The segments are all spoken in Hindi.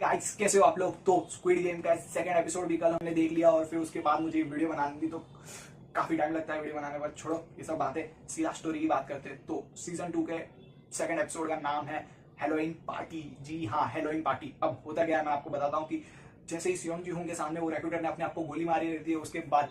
गाइस कैसे हो आप लोग। तो स्क्विड गेम का सेकंड एपिसोड भी कल हमने देख लिया और फिर उसके बाद मुझे वीडियो बनानी थी, तो काफी टाइम लगता है वीडियो बनाने पर। छोड़ो ये सब बातें, सीधा स्टोरी की बात करते हैं। तो सीजन 2 के सेकंड एपिसोड का नाम है हेलोइन पार्टी। जी हाँ, हेलोइन पार्टी। अब होता क्या है मैं आपको बताता हूँ कि जैसे ही सियोंग जी-होंग के सामने वो रिक्रूटर ने अपने आप को गोली मारी रहती है, उसके बाद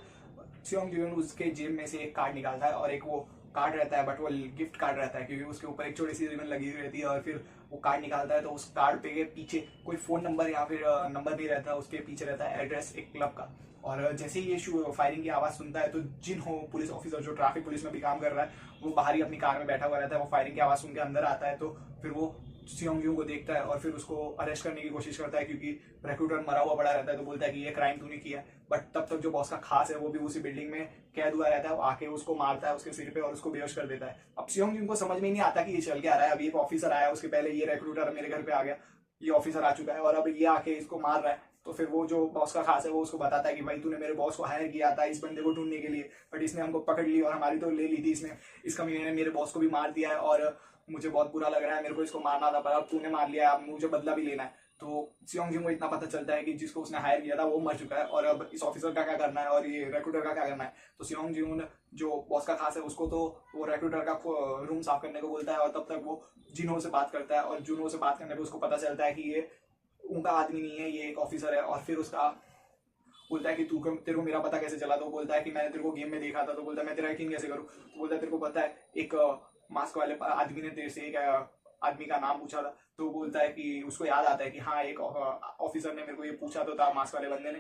सियोंग जी-होंग उसके जेब में से एक कार्ड निकालता है और एक वो कार्ड रहता है, बट वो गिफ्ट कार्ड रहता है क्योंकि उसके ऊपर एक छोटी सी रिबन लगी हुई रहती है। और फिर वो कार्ड निकालता है तो उस कार्ड पे पीछे कोई फोन नंबर या फिर नंबर नहीं रहता, उसके पीछे रहता है एड्रेस एक क्लब का। और जैसे ही ये फायरिंग की आवाज सुनता है तो जिन हो पुलिस ऑफिसर जो ट्रैफिक पुलिस में भी काम कर रहा है, वो बाहर ही अपनी कार में बैठा हुआ रहता है। वो फायरिंग की आवाज सुन के अंदर आता है, तो फिर वो सियोंग जी को देखता है और फिर उसको अरेस्ट करने की कोशिश करता है क्योंकि रिक्रूटर मरा हुआ पड़ा रहता है। तो बोलता है कि ये क्राइम तूने किया। बट तब तक जो बॉस का खास है वो भी उसी बिल्डिंग में कैद हुआ रहता है। वो आके उसको मारता है उसके सिर पे और उसको बेहोश कर देता है। अब सियोंग जी को समझ में नहीं आता कि ये चल के आ रहा है। अभी एक ऑफिसर आया, उसके पहले ये रिक्रूटर मेरे घर पे आ गया, ये ऑफिसर आ चुका है और अब ये आके इसको मार रहा है। तो फिर वो जो बॉस का खास है वो उसको बताता है कि भाई तूने मेरे बॉस को हायर किया था इस बंदे को ढूंढने के लिए, बट इसने हमको पकड़ ली और हमारी तो ले ली थी इसने। इसका मैंने मेरे बॉस को भी मार दिया है और मुझे बहुत बुरा लग रहा है, मेरे को इसको मारना था पर अब तूने मार लिया, अब मुझे बदला भी लेना है। तो सियोंग जी को इतना पता चलता है कि जिसको उसने हायर किया था वो मर चुका है और अब इस ऑफिसर का क्या करना है और ये रिक्रूटर का क्या करना है। तो सियोंग जी जो बॉस का खास है उसको तो वो रिक्रूटर का रूम साफ करने को बोलता है और तब तक वो जिन्हो से बात करता है और जुनो से बात करने पर उसको पता चलता है कि ये उनका आदमी नहीं है, ये एक ऑफिसर है। और फिर उसका बोलता है कि तू तेरे को मेरा पता कैसे चला। तो बोलता है कि मैंने तेरे को गेम में देखा था। तो बोलता है मैं तेरा यकीन कैसे करूँ। तो बोलता है तेरे को पता है एक मास्क वाले आदमी ने तेरे से एक आदमी का नाम पूछा था। तो बोलता है कि उसको याद आता है कि हाँ एक ऑफिसर ने मेरे को ये पूछा तो था मास्क वाले बंदे ने।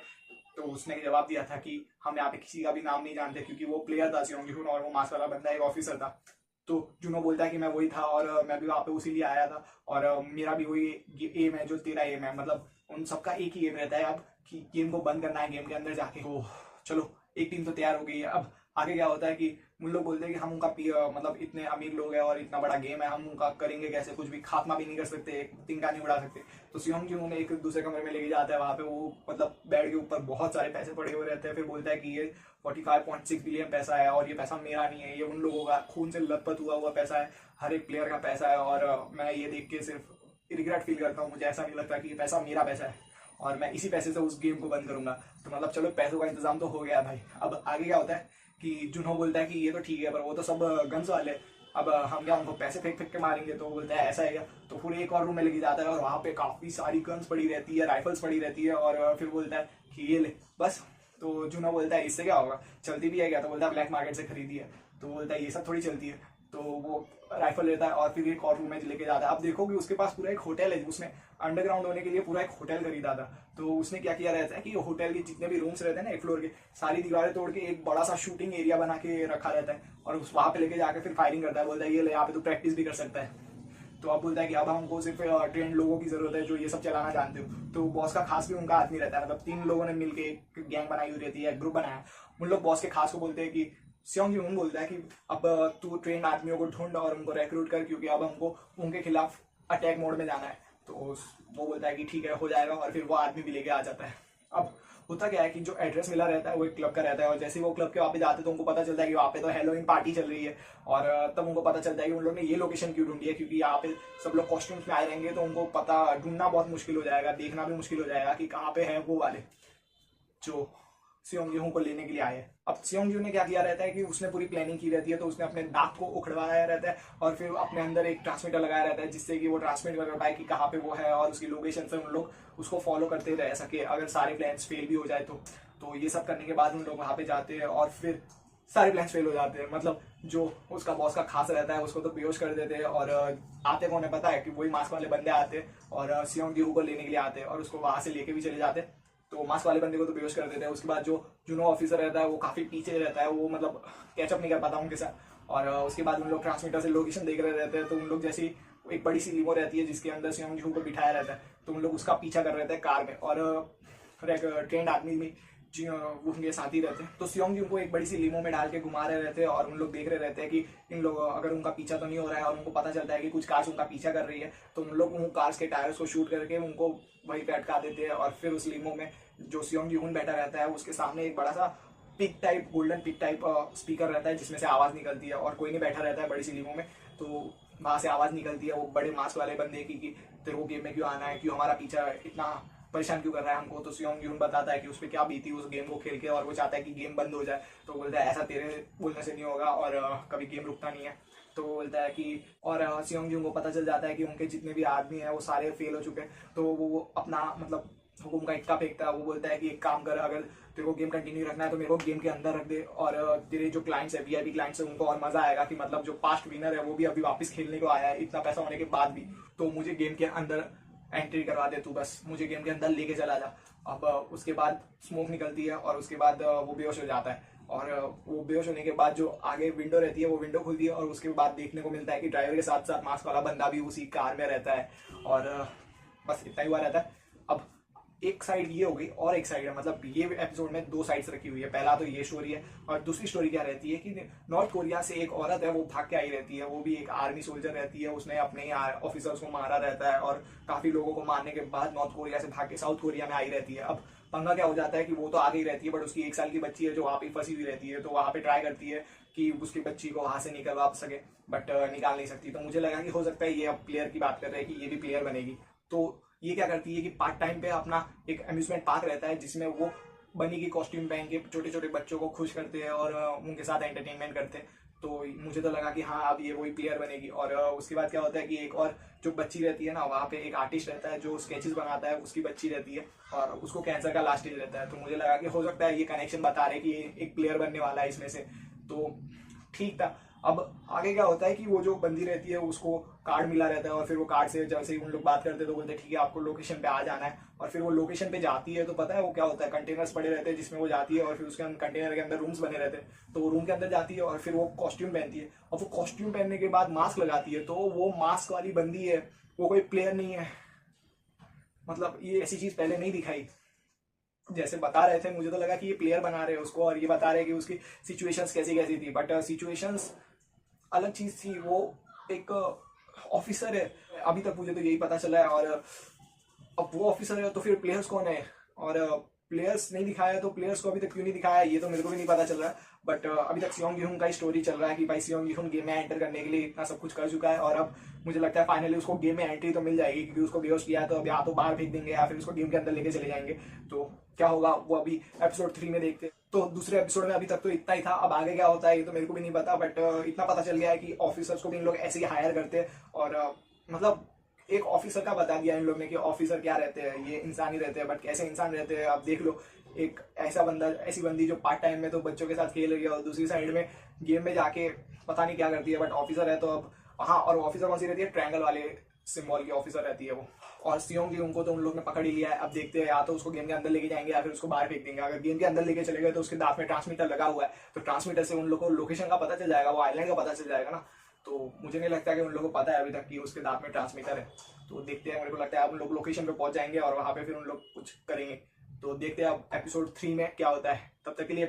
तो उसने जवाब दिया था कि हम यहाँ पे किसी का भी नाम नहीं जानते क्योंकि वो प्लेयर था सियोंग जी-होन और वो मास्क वाला बंदा एक ऑफिसर था। तो जुनो बोलता है कि मैं वही था और मैं भी वहाँ पे उसी लिए आया था और मेरा भी वही एम है जो तेरा एम है। मतलब उन सबका एक ही एम रहता है अब कि गेम को बंद करना है गेम के अंदर जाके। तो चलो एक टीम तो तैयार हो गई है। अब आगे क्या होता है कि उन लोग बोलते हैं कि हम उनका मतलब इतने अमीर लोग हैं और इतना बड़ा गेम है, हम उनका करेंगे कैसे, कुछ भी खात्मा भी नहीं कर सकते, एक तिनका नहीं उड़ा सकते। तो सियोंग जी उन्हें एक दूसरे कमरे में लेके जाता है। वहाँ पे वो मतलब बेड के ऊपर बहुत सारे पैसे पड़े हुए रहते हैं। फिर बोलता है कि ये 45.6 बिलियन पैसा है और ये पैसा मेरा नहीं है, ये उन लोगों का खून से लथपथ हुआ पैसा है, हर एक प्लेयर का पैसा है। और मैं ये देख के सिर्फ रिग्रेट फील करता हूँ, मुझे ऐसा नहीं लगता कि ये पैसा मेरा पैसा है और मैं इसी पैसे से उस गेम को बंद करूंगा। तो मतलब चलो पैसों का इंतजाम तो हो गया भाई। अब आगे क्या होता है कि जुनहो बोलता है कि ये तो ठीक है पर वो तो सब गन्स वाले, अब हम क्या उनको पैसे फेंक फेंक के मारेंगे। तो बोलता है ऐसा है क्या। तो पूरे एक और रूम में लेके जाता है और वहाँ पे काफी सारी गन्स पड़ी रहती है, राइफल्स पड़ी रहती है और फिर बोलता है कि ये ले बस। तो जुनहो बोलता है इससे क्या होगा, चलती भी है क्या। तो बोलता है ब्लैक मार्केट से खरीदी है। तो बोलता है ये सब थोड़ी चलती है। तो वो राइफल लेता है और फिर एक और रूम में लेके जाता है। अब देखो कि उसके पास पूरा एक होटल है, उसने अंडरग्राउंड होने के लिए पूरा एक होटल खरीदा था। तो उसने क्या किया रहता है कि होटल के जितने भी रूम्स रहते हैं ना एक फ्लोर के, सारी दीवारें तोड़ के एक बड़ा सा शूटिंग एरिया बना के रखा रहता है और उस वहां पे लेके जाकर फिर फायरिंग करता है। बोलता है ये ले यहाँ पे तो प्रैक्टिस भी कर सकता है। तो अब बोलता है कि अब हमको सिर्फ ट्रेंड लोगों की जरूरत है जो ये सब चलाना जानते हो। तो बॉस का खास भी उनका आदमी रहता है, मतलब 3 लोगों ने मिलकर एक गैंग बनाई हुई रहती है, ग्रुप बनाया। उन लोग बॉस के खास को बोलते हैं कि सियोंग जी-होन बोलता है कि अब तू ट्रेन आदमियों को ढूंढ और उनको रिक्रूट कर क्योंकि अब हमको उनके खिलाफ अटैक मोड में जाना है। तो वो बोलता है कि ठीक है हो जाएगा और फिर वो आदमी भी लेके आ जाता है। अब होता क्या है कि जो एड्रेस मिला रहता है वो एक क्लब का रहता है और जैसे ही वो क्लब के वहाँ पे जाते हैं तो उनको पता चलता है कि वहाँ पे तो हेलोइन पार्टी चल रही है। और तब उनको पता चलता है कि उन लोग ने ये लोकेशन क्यों ढूंढी है क्योंकि यहाँ पे सब लोग कॉस्ट्यूम्स में आए रहेंगे तो उनको पता ढूंढना बहुत मुश्किल हो जाएगा, देखना भी मुश्किल हो जाएगा कि कहाँ पे है वो वाले जो सियोंग जी-होन को लेने के लिए आए हैं। अब सियोंग जी ने क्या किया रहता है कि उसने पूरी प्लानिंग की रहती है। तो उसने अपने दांत को उखड़वाया रहता है और फिर अपने अंदर एक ट्रांसमीटर लगाया रहता है जिससे कि वो ट्रांसमिट कर पाए कि कहाँ पे वो है और उसकी लोकेशन से उन लोग उसको फॉलो करते रह सके अगर सारे प्लान्स फेल भी हो जाए तो ये सब करने के बाद उन लोग वहां पे जाते हैं और फिर सारे प्लान्स फेल हो जाते हैं। मतलब जो उसका बॉस का खास रहता है उसको तो बेहोश कर देते हैं और आते कौन है पता है कि वही मास्क वाले बंदे आते हैं और सियोंग जी-होन को लेने के लिए आते हैं और उसको वहां से लेके भी चले जाते हैं। तो मास्क वाले बंदे को तो बेहोश कर देते हैं। उसके बाद जो जुनो ऑफिसर रहता है वो काफी पीछे रहता है, वो मतलब कैचअप नहीं कर पाता उनके साथ। और उसके बाद उन लोग ट्रांसमीटर से लोकेशन देख रहे रहते हैं। तो उन लोग जैसी एक बड़ी सी लीमो रहती है जिसके अंदर सियोंग जी-होन को बिठाया रहता है, तो उन लोग उसका पीछा कर रहे थे कार में और एक ट्रेंड आदमी भी वो उनके साथ ही रहते हैं। तो सियोंग जी उनको एक बड़ी सी लीमो में डाल के घुमा रहे रहते हैं और उन लोग देख रहे रहते हैं कि इन लोग अगर उनका पीछा तो नहीं हो रहा है और उनको पता चलता है कि कुछ कार्स उनका पीछा कर रही है तो उन लोग उन कार्स के टायर्स को शूट करके उनको वहीं पे अटका देते हैं। और फिर उस लीमो में जो सियोंग जी-होन बैठा रहता है उसके सामने एक बड़ा सा pick type golden pick type speaker रहता है जिसमें से आवाज निकलती है और कोई नहीं बैठा रहता है बड़ी सी लीमो में। तो वहां से आवाज निकलती है वो बड़े मास्क वाले बंदे की कि तेरे को गेम में क्यों आना है, क्यों हमारा पीछा इतना परेशान क्यों कर रहा है हमको। तो सियोंग यून बताता है कि उस पर क्या बीती उस गेम को खेल के, और वो चाहता है कि गेम बंद हो जाए। तो बोलता है ऐसा तेरे बोलने से नहीं होगा, और कभी गेम रुकता नहीं है। तो वो बोलता है कि, और सियोंग यून को पता चल जाता है कि उनके जितने भी आदमी हैं वो सारे फेल हो चुके हैं। तो वो अपना मतलब हुकुम का इक्का फेंकता है। वो बोलता है कि एक काम कर, अगर तेरे को गेम कंटिन्यू रखना है तो मेरे को गेम के अंदर रख दे, और तेरे जो क्लाइंट्स है वीआईपी क्लाइंट्स है उनको और मजा आएगा कि मतलब जो पास्ट विनर है वो भी अभी वापस खेलने को आया है इतना पैसा होने के बाद भी। तो मुझे गेम के अंदर एंट्री करवा दे तू, बस मुझे गेम के अंदर लेके चला जा। अब उसके बाद स्मोक निकलती है, और उसके बाद वो बेहोश हो जाता है। और वो बेहोश होने के बाद जो आगे विंडो रहती है वो विंडो खुलती है, और उसके बाद देखने को मिलता है कि ड्राइवर के साथ साथ मास्क वाला बंदा भी उसी कार में रहता है। और बस इतना ही हुआ रहता है। अब एक साइड ये हो गई और एक साइड है, मतलब ये एपिसोड में दो साइड्स रखी हुई है। पहला तो ये स्टोरी है, और दूसरी स्टोरी क्या रहती है कि नॉर्थ कोरिया से एक औरत है वो भाग के आई रहती है। वो भी एक आर्मी सोल्जर रहती है, उसने अपने ही ऑफिसर्स को मारा रहता है, और काफी लोगों को मारने के बाद नॉर्थ कोरिया से भाग के साउथ कोरिया में आई रहती है। अब पंगा क्या हो जाता है कि वो तो आ गई रहती है, बट उसकी 1 साल की बच्ची है जो वहां पे फंसी हुई रहती है। तो वहां पे ट्राई करती है कि उसकी बच्ची को वहां से निकलवा सके, बट निकाल नहीं सकती। तो मुझे लगा कि हो सकता है ये अब प्लेयर की बात कर रहे हैं कि ये भी प्लेयर बनेगी। तो ये क्या करती है कि पार्ट टाइम पे अपना एक अम्यूजमेंट पार्क रहता है जिसमें वो बनी की कॉस्ट्यूम पहन के छोटे छोटे बच्चों को खुश करते हैं और उनके साथ एंटरटेनमेंट करते हैं। तो मुझे तो लगा कि हाँ अब ये वही प्लेयर बनेगी। और उसके बाद क्या होता है कि एक और जो बच्ची रहती है ना, वहाँ पे एक आर्टिस्ट रहता है जो स्केचेस बनाता है, उसकी बच्ची रहती है, और उसको कैंसर का लास्ट स्टेज रहता है। तो मुझे लगा कि हो सकता है ये कनेक्शन बता रहे कि ये एक प्लेयर बनने वाला है इसमें से। तो ठीक था। अब आगे क्या होता है कि वो जो बंदी रहती है उसको कार्ड मिला रहता है, और फिर वो कार्ड से जैसे ही उन लोग बात करते हैं तो बोलते हैं ठीक है आपको लोकेशन पे आ जाना है। और फिर वो लोकेशन पे जाती है तो पता है वो क्या होता है, कंटेनर्स पड़े रहते हैं जिसमें वो जाती है, और फिर उसके कंटेनर के अंदर रूम्स बने रहते हैं। तो वो रूम के अंदर जाती है और फिर वो कॉस्ट्यूम पहनती है, और वो कॉस्ट्यूम पहनने के बाद मास्क लगाती है। तो वो मास्क वाली बंदी है, वो कोई प्लेयर नहीं है। मतलब ये ऐसी चीज पहले नहीं दिखाई। जैसे बता रहे थे मुझे तो लगा कि ये प्लेयर बना रहे हैं उसको, और ये बता रहे हैं कि उसकी सिचुएशंस कैसी कैसी थी, बट सिचुएशंस अलग चीज थी। वो एक ऑफिसर है, अभी तक मुझे तो यही पता चला है। और अब वो ऑफिसर है तो फिर प्लेयर्स कौन है, और प्लेयर्स नहीं दिखाया तो प्लेयर्स को अभी तक क्यों नहीं दिखाया ये तो मेरे को भी नहीं पता चल रहा है। बट अभी तक सियोंग यून का ही स्टोरी चल रहा है कि भाई सियोंग यून गेम में एंटर करने के लिए इतना सब कुछ कर चुका है, और अब मुझे लगता है फाइनली उसको गेम में एंट्री तो मिल जाएगी, क्योंकि उसको बेहोश किया है तो अब या तो बाहर फेंक देंगे या फिर उसको गेम के अंदर लेके चले जाएंगे। तो क्या होगा वो अभी एपिसोड 3 में देखते हैं। तो दूसरे एपिसोड में अभी तक तो इतना ही था, अब आगे क्या होता है ये तो मेरे को भी नहीं पता। बट इतना पता चल गया है कि ऑफिसर्स को भी इन लोग ऐसे ही हायर करते हैं, और मतलब एक ऑफिसर का बता दिया इन लोग ने कि ऑफिसर क्या रहते हैं, ये इंसान ही रहते हैं, बट कैसे इंसान रहते हैं आप देख लो। एक ऐसा बंदा, ऐसी बंदी जो पार्ट टाइम में तो बच्चों के साथ खेल रही है, और दूसरी साइड में गेम में जाके पता नहीं क्या करती है, बट ऑफिसर है। तो अब हाँ, और ऑफिसर कौन सी रहती है, ट्रायंगल वाले सिंबल की ऑफिसर रहती है वो। और सियोंग की उनको तो उन लोग ने पकड़ ही लिया है। अब देखते हैं या तो उसको गेम के अंदर लेके जाएंगे या फिर उसको बाहर फेंक देंगे। अगर गेम के अंदर लेके चले गए तो उसके दांत में ट्रांसमीटर लगा हुआ है, तो ट्रांसमीटर से उन लोग को लोकेशन का पता चल जाएगा, वो आइलैंड का पता चल जाएगा ना। तो मुझे नहीं लगता कि उन लोगों को पता है अभी तक कि उसके दांत में ट्रांसमीटर है। तो देखते हैं, मेरे को लगता है अब उन लोग लोकेशन पे पहुंच जाएंगे और वहां पे फिर उन लोग कुछ करेंगे। तो देखते हैं अब एपिसोड 3 में क्या होता है। तब तक के लिए